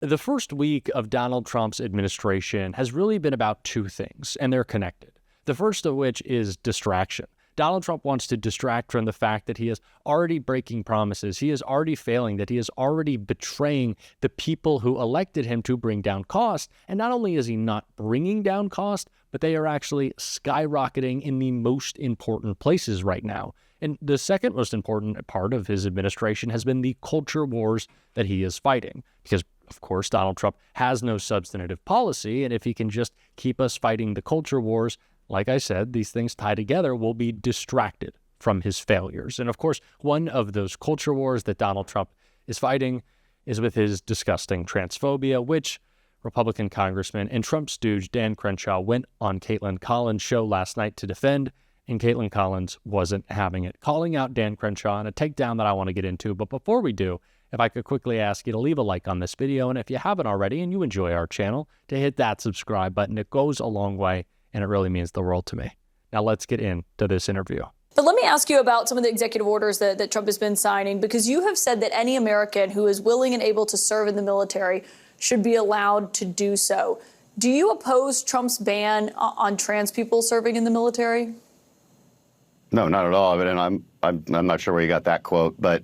The first week of Donald Trump's administration has really been about two things, and they're connected. The first of which is distraction. Donald Trump wants to distract from the fact that he is already breaking promises, he is already failing, that he is already betraying the people who elected him to bring down costs. And not only is he not bringing down costs, but they are actually skyrocketing in the most important places right now. And the second most important part of his administration has been the culture wars that he is fighting. Because, of course, Donald Trump has no substantive policy, and if he can just keep us fighting the culture wars, like I said, these things tie together, we'll be distracted from his failures. And of course, one of those culture wars that Donald Trump is fighting is with his disgusting transphobia, which Republican Congressman and Trump stooge Dan Crenshaw went on Kaitlan Collins' show last night to defend, and Kaitlan Collins wasn't having it, calling out Dan Crenshaw in a takedown that I want to get into. But before we do, if I could quickly ask you to leave a like on this video, and if you haven't already and you enjoy our channel, to hit that subscribe button. It goes a long way, and it really means the world to me. Now let's get into this interview. But let me ask you about some of the executive orders that Trump has been signing, because you have said that any American who is willing and able to serve in the military should be allowed to do so. Do you oppose Trump's ban on trans people serving in the military? No, not at all. I mean, I'm not sure where you got that quote, but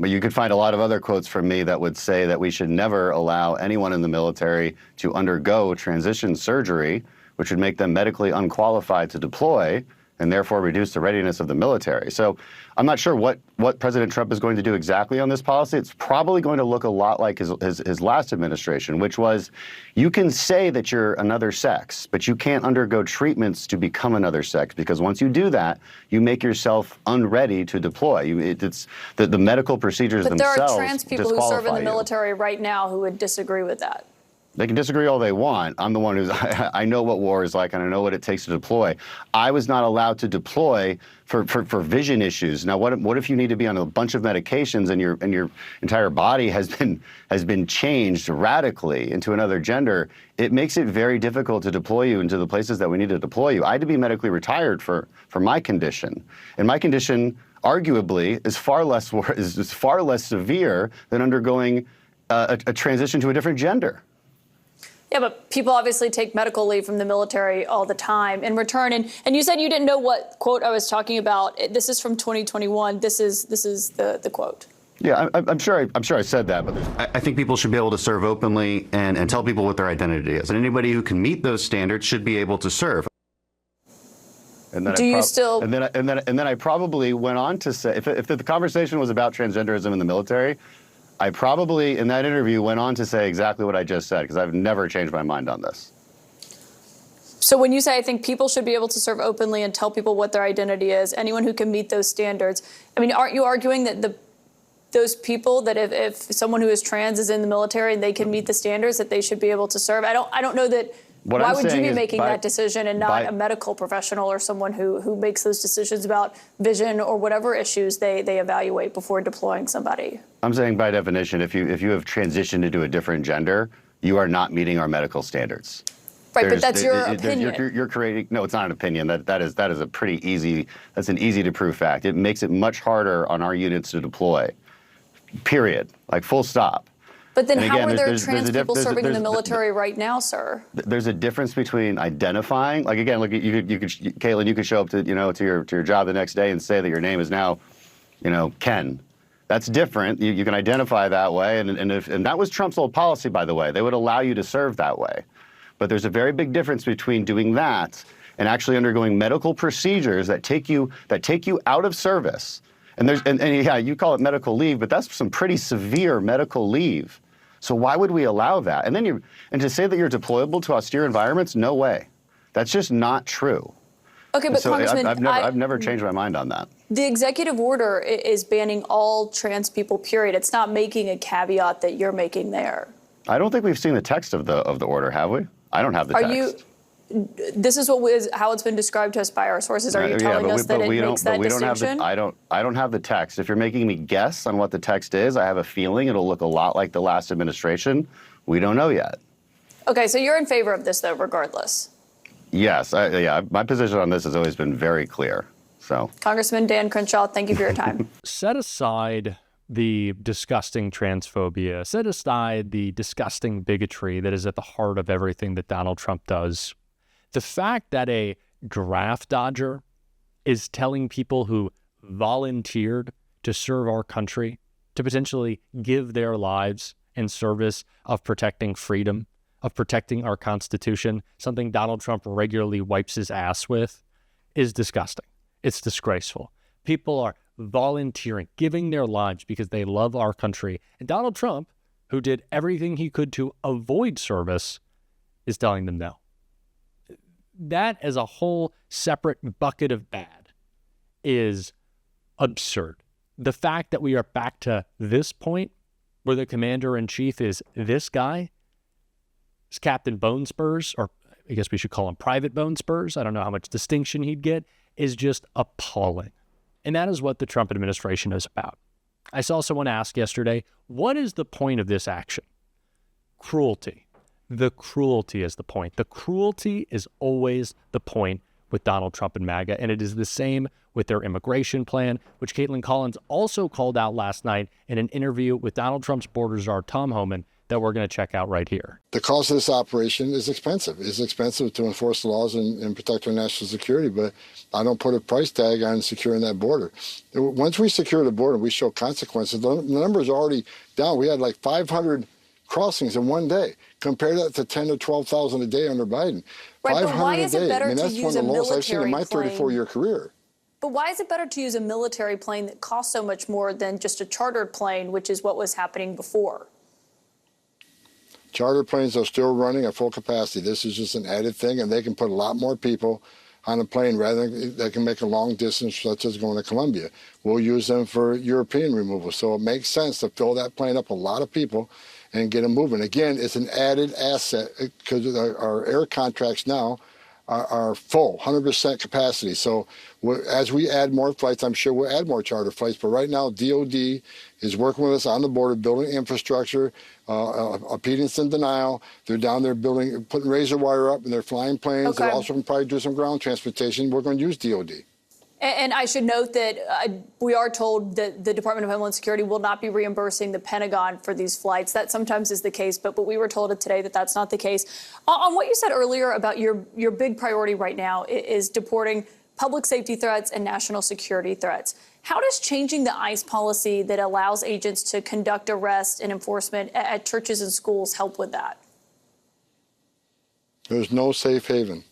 you could find a lot of other quotes from me that would say that we should never allow anyone in the military to undergo transition surgery, which would make them medically unqualified to deploy and therefore reduce the readiness of the military. So I'm not sure what President Trump is going to do exactly on this policy. It's probably going to look a lot like his last administration, which was, you can say that you're another sex, but you can't undergo treatments to become another sex, because once you do that, you make yourself unready to deploy. It's the medical procedures themselves. But there are trans people who serve in the military right now who would disagree with that. They can disagree all they want. I'm the one who's, I know what war is like, and I know what it takes to deploy. I was not allowed to deploy for vision issues. Now, what if you need to be on a bunch of medications and your entire body has been changed radically into another gender? It makes it very difficult to deploy you into the places that we need to deploy you. I had to be medically retired for my condition, and my condition arguably is far less severe than undergoing a transition to a different gender. Yeah, but people obviously take medical leave from the military all the time in return. And you said you didn't know what quote I was talking about. This is from 2021. This is the quote. Yeah, I'm sure I said that, but I think people should be able to serve openly and tell people what their identity is. And anybody who can meet those standards should be able to serve. And then And then I probably went on to say, if the conversation was about transgenderism in the military, I probably, in that interview, went on to say exactly what I just said, because I've never changed my mind on this. So when you say, I think people should be able to serve openly and tell people what their identity is, anyone who can meet those standards, I mean, aren't you arguing that those people, that if someone who is trans is in the military and they can meet the standards, that they should be able to serve? I don't know that. Why would you be making that decision and not a medical professional or someone who makes those decisions about vision or whatever issues they evaluate before deploying somebody? I'm saying by definition, if you have transitioned into a different gender, you are not meeting our medical standards. Right, but that's your opinion. You're creating, no, it's not an opinion. That is a pretty easy, that's an easy to prove fact. It makes it much harder on our units to deploy, period, like full stop. But then how are there trans people serving in the military right now, sir? There's a difference between identifying, like, again, look, Kaitlan, you could show up to your job the next day and say that your name is now, Ken. That's different. You can identify that way, and that was Trump's old policy, by the way. They would allow you to serve that way. But there's a very big difference between doing that and actually undergoing medical procedures that take you out of service. And yeah, you call it medical leave, but that's some pretty severe medical leave. So why would we allow that? And to say that you're deployable to austere environments, no way. That's just not true. Okay, but so Congressman, I've never changed my mind on that. The executive order is banning all trans people, period. It's not making a caveat that you're making there. I don't think we've seen the text of the order, have we? I don't have the text. This is how it's been described to us by our sources. Are you telling us that it makes that distinction? I don't have the text. If you're making me guess on what the text is, I have a feeling it'll look a lot like the last administration. We don't know yet. Okay, so you're in favor of this, though, regardless. Yes, my position on this has always been very clear. So, Congressman Dan Crenshaw, thank you for your time. Set aside the disgusting transphobia, set aside the disgusting bigotry that is at the heart of everything that Donald Trump does, the fact that a draft dodger is telling people who volunteered to serve our country to potentially give their lives in service of protecting freedom, of protecting our Constitution, something Donald Trump regularly wipes his ass with, is disgusting. It's disgraceful. People are volunteering, giving their lives because they love our country. And Donald Trump, who did everything he could to avoid service, is telling them no. That as a whole separate bucket of bad is absurd. The fact that we are back to this point where the commander-in-chief is this guy, is Captain Bone Spurs, or I guess we should call him Private Bone Spurs, I don't know how much distinction he'd get, is just appalling. And that is what the Trump administration is about. I saw someone ask yesterday, what is the point of this action? Cruelty. The cruelty is the point. The cruelty is always the point with Donald Trump and MAGA, and it is the same with their immigration plan, which Kaitlan Collins also called out last night in an interview with Donald Trump's border czar, Tom Homan, that we're going to check out right here. The cost of this operation is expensive. It's expensive to enforce the laws and protect our national security, but I don't put a price tag on securing that border. Once we secure the border, we show consequences. The number's already down. We had like 500 crossings in one day. Compare that to 10 to 12,000 a day under Biden. Right, but why is it better to that's use one of a the lowest I've seen in my military 34-year career. But why is it better to use a military plane that costs so much more than just a chartered plane, which is what was happening before? Charter planes are still running at full capacity. This is just an added thing, and they can put a lot more people on a plane rather than they can make a long distance, such as going to Colombia. We'll use them for European removal. So it makes sense to fill that plane up with a lot of people and get them moving. Again, it's an added asset because our air contracts now are full, 100% capacity. So as we add more flights, I'm sure we'll add more charter flights. But right now, DOD is working with us on the border, building infrastructure, obedience and denial. They're down there putting razor wire up, and they're flying planes. Okay. They're also going to probably do some ground transportation. We're going to use DOD. And I should note that we are told that the Department of Homeland Security will not be reimbursing the Pentagon for these flights. That sometimes is the case, but we were told today that that's not the case. On what you said earlier about your big priority right now is deporting public safety threats and national security threats. How does changing the ICE policy that allows agents to conduct arrest and enforcement at churches and schools help with that? There's no safe haven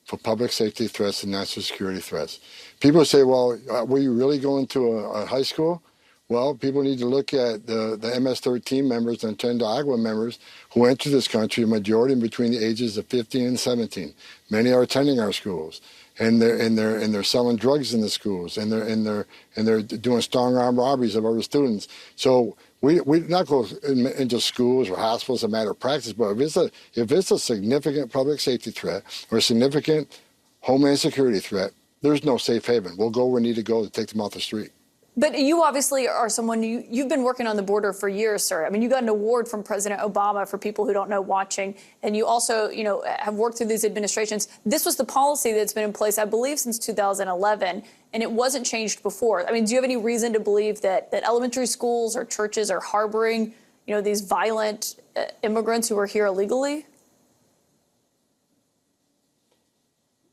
for public safety threats and national security threats. People say, well, were you really going to a high school? Well, people need to look at the MS-13 members and Tren Agua members who entered this country, a majority between the ages of 15 and 17. Many are attending our schools, and they're selling drugs in the schools, and they're doing strong arm robberies of other students. So we not go into schools or hospitals as a matter of practice, but if it's a significant public safety threat or a significant homeland security threat, there's no safe haven. We'll go where we need to go to take them off the street. But you obviously are someone, you've been working on the border for years, sir. I mean, you got an award from President Obama for people who don't know watching. And you also, have worked through these administrations. This was the policy that's been in place, I believe, since 2011, and it wasn't changed before. I mean, do you have any reason to believe that elementary schools or churches are harboring, these violent immigrants who are here illegally?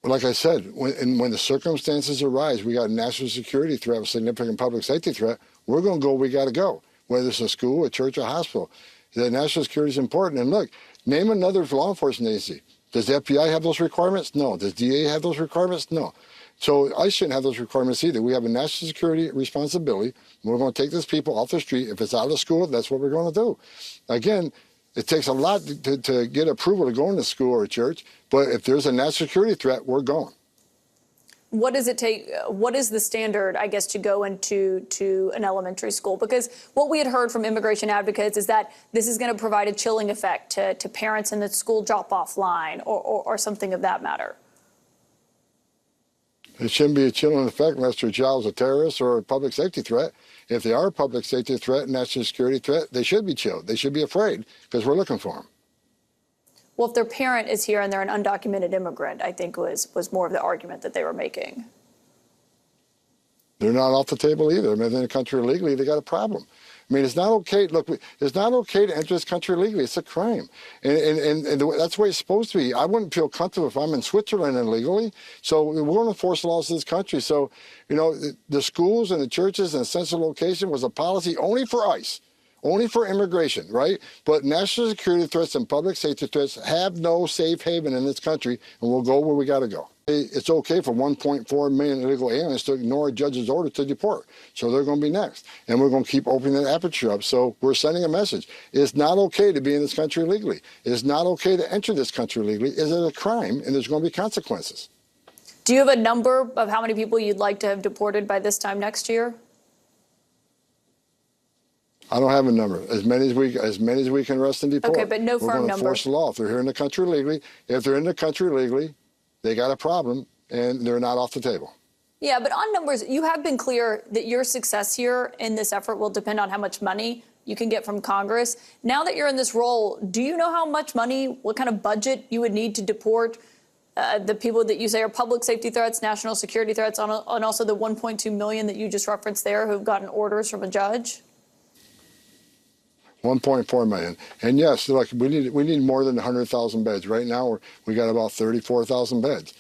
Like I said, when the circumstances arise, we got a national security threat, a significant public safety threat, we're going to go where we got to go, whether it's a school, a church, a hospital. The national security is important. And look, name another law enforcement agency. Does the FBI have those requirements? No. Does DA have those requirements? No. So I shouldn't have those requirements either. We have a national security responsibility. We're going to take these people off the street. If it's out of school, that's what we're going to do. Again, it takes a lot to get approval to go into school or a church, but if there's a national security threat, we're going. What does it take? What is the standard, I guess, to go into an elementary school? Because what we had heard from immigration advocates is that this is going to provide a chilling effect to parents in the school drop-off line or something of that matter. It shouldn't be a chilling effect unless their child's a terrorist or a public safety threat. If they are a public safety threat and national security threat, they should be chilled. They should be afraid because we're looking for them. Well, if their parent is here and they're an undocumented immigrant, I think was more of the argument that they were making. They're not off the table either. I mean, if they're in the country illegally, they got a problem. I mean, it's not okay. Look, it's not okay to enter this country illegally. It's a crime, and that's the way it's supposed to be. I wouldn't feel comfortable if I'm in Switzerland illegally. So we're going to enforce the laws of this country. So, you know, the schools and the churches and central location was a policy only for ICE, only for immigration, right? But national security threats and public safety threats have no safe haven in this country, and we'll go where we got to go. It's okay for 1.4 million illegal aliens to ignore a judge's order to deport. So they're going to be next. And we're going to keep opening that aperture up. So we're sending a message. It's not okay to be in this country illegally. It's not okay to enter this country illegally. It's a crime, and there's going to be consequences. Do you have a number of how many people you'd like to have deported by this time next year? I don't have a number. As many as we can arrest and deport. Okay, but no firm number. We're going to number. enforce the law. If they're here in the country illegally, if they're in the country illegally, they got a problem, and they're not off the table. Yeah, but on numbers, you have been clear that your success here in this effort will depend on how much money you can get from Congress. Now that you're in this role, do you know how much money, what kind of budget you would need to deport the people that you say are public safety threats, national security threats, and also the 1.2 million that you just referenced there who have gotten orders from a judge? 1.4 million. And yes, like we need more than 100,000 beds. Right now, we got about 34,000 beds.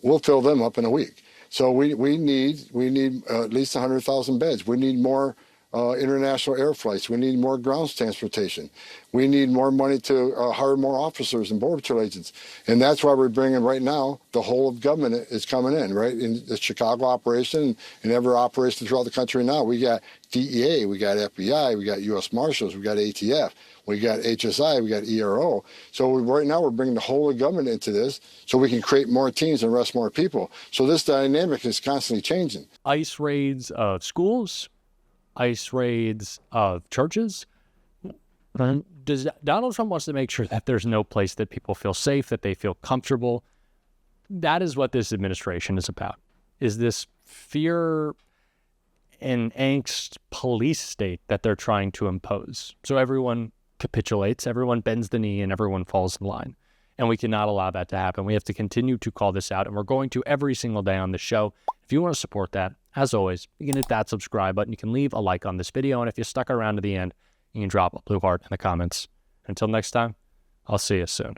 We'll fill them up in a week. So we need at least 100,000 beds. We need more international air flights. We need more ground transportation. We need more money to hire more officers and border patrol agents. And that's why we're bringing right now, the whole of government is coming in, right? In the Chicago operation and every operation throughout the country now. We got DEA, we got FBI, we got U.S. Marshals, we got ATF, we got HSI, we got ERO. So right now we're bringing the whole of government into this so we can create more teams and arrest more people. So this dynamic is constantly changing. ICE raids of schools, ICE raids of churches. Donald Trump wants to make sure that there's no place that people feel safe, that they feel comfortable. That is what this administration is about, is this fear and angst police state that they're trying to impose. So everyone capitulates, everyone bends the knee, and everyone falls in line. And we cannot allow that to happen. We have to continue to call this out, and we're going to every single day on the show. If you want to support that, as always, you can hit that subscribe button. You can leave a like on this video, and if you stuck around to the end, you can drop a blue heart in the comments. Until next time, I'll see you soon.